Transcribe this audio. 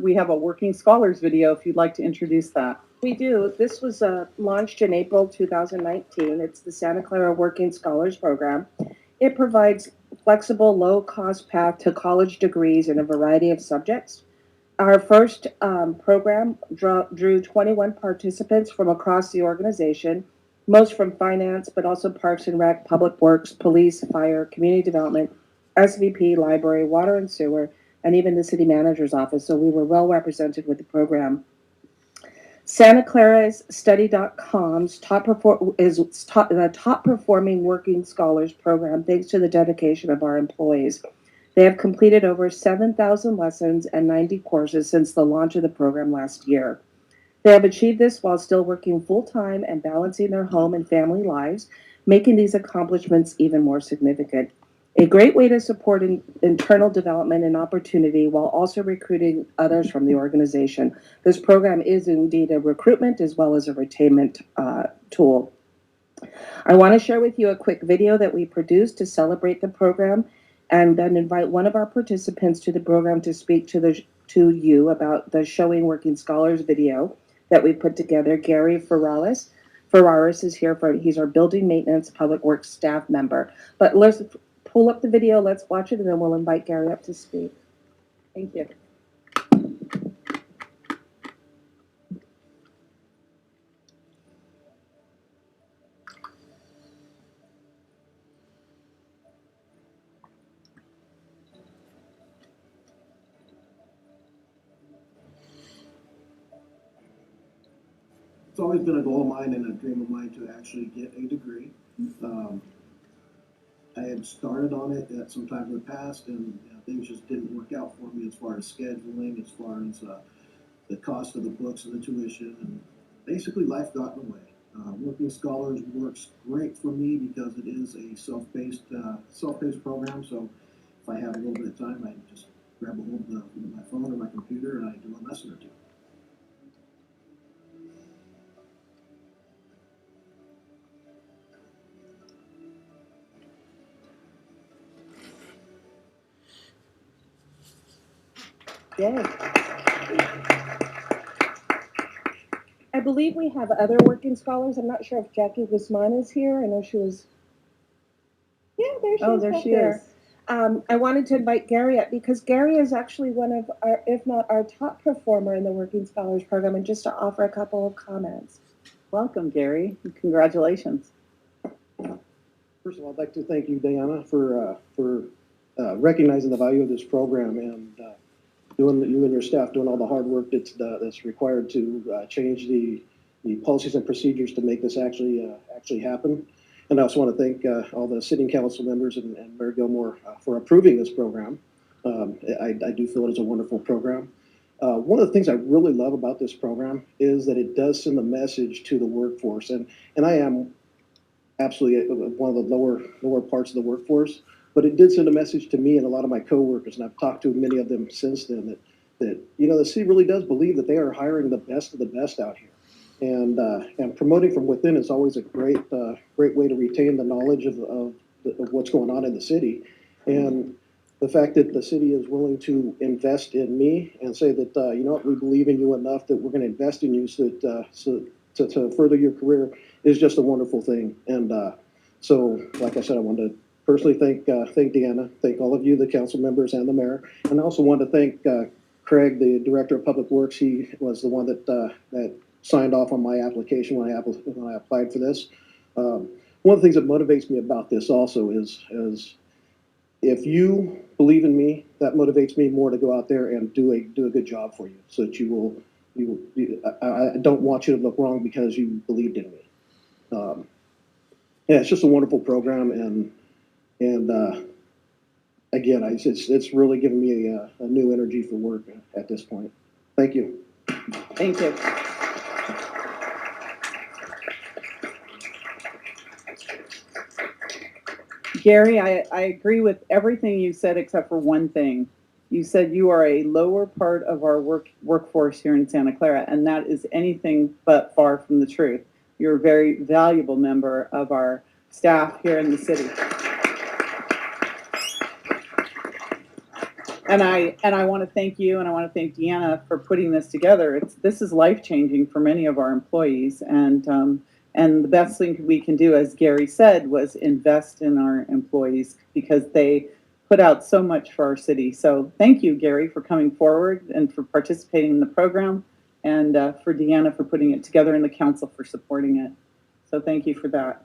We have a Working Scholars video if you'd like to introduce that. We do. This was launched in April 2019. It's the Santa Clara Working Scholars Program. It provides flexible, low-cost path to college degrees in a variety of subjects. Our first program drew 21 participants from across the organization, most from finance, but also Parks and Rec, Public Works, Police, Fire, Community Development, SVP, Library, Water and Sewer, and even the City Manager's Office. So we were well represented with the program. Santa Clara's Study.com's the top performing working scholars program thanks to the dedication of our employees. They have completed over 7,000 lessons and 90 courses since the launch of the program last year. They have achieved this while still working full-time and balancing their home and family lives, making these accomplishments even more significant. A great way to support internal development and opportunity while also recruiting others from the organization. This program is indeed a recruitment as well as a retainment tool. I want to share with you a quick video that we produced to celebrate the program and then invite one of our participants to the program to speak to you about the Showing Working Scholars video that we put together. Gary Ferraris is here he's our building maintenance public works staff member. But let's pull up the video, let's watch it, and then we'll invite Gary up to speak. Thank you. It's always been a goal of mine and a dream of mine to actually get a degree. I had started on it at some time in the past, and things just didn't work out for me as far as scheduling, as far as the cost of the books and the tuition, and basically life got in the way. Working Scholars works great for me because it is a self-paced program. So if I have a little bit of time, I just grab a hold of my phone or my computer and I do a lesson or two. Yay. I believe we have other working scholars. I'm not sure if Jackie Guzman is here. I know she was. Yeah, there she is. Oh, there she is. I wanted to invite Gary up because Gary is actually one of our, if not our top performer in the Working Scholars Program, and just to offer a couple of comments. Welcome, Gary, and congratulations. First of all, I'd like to thank you, Diana, for recognizing the value of this program and you and your staff doing all the hard work that's required to change the policies and procedures to make this actually happen. And I also want to thank all the City Council members and Mayor Gilmore for approving this program. I do feel it is a wonderful program. One of the things I really love about this program is that it does send a message to the workforce, and I am absolutely one of the lower parts of the workforce. But it did send a message to me and a lot of my coworkers, and I've talked to many of them since then, that the city really does believe that they are hiring the best of the best out here, and promoting from within is always a great way to retain the knowledge of what's going on in the city, and the fact that the city is willing to invest in me and say that we believe in you enough that we're going to invest in you to further your career is just a wonderful thing, and so like I said, I wanted to personally thank Deanna, thank all of you, the council members and the mayor, and I also want to thank Craig, the director of public works. He was the one that signed off on my application when I applied for this. One of the things that motivates me about this also is if you believe in me, that motivates me more to go out there and do a good job for you, so that I don't want you to look wrong because you believed in me. Yeah, it's just a wonderful program, and again, it's really given me a new energy for work at this point. Thank you. Thank you. Gary, I agree with everything you said except for one thing. You said you are a lower part of our workforce here in Santa Clara, and that is anything but far from the truth. You're a very valuable member of our staff here in the city. And I want to thank you, and I want to thank Deanna for putting this together. This is life changing for many of our employees, and the best thing we can do, as Gary said, was invest in our employees because they put out so much for our city. So thank you, Gary, for coming forward and for participating in the program, and for Deanna for putting it together, and the council for supporting it. So thank you for that.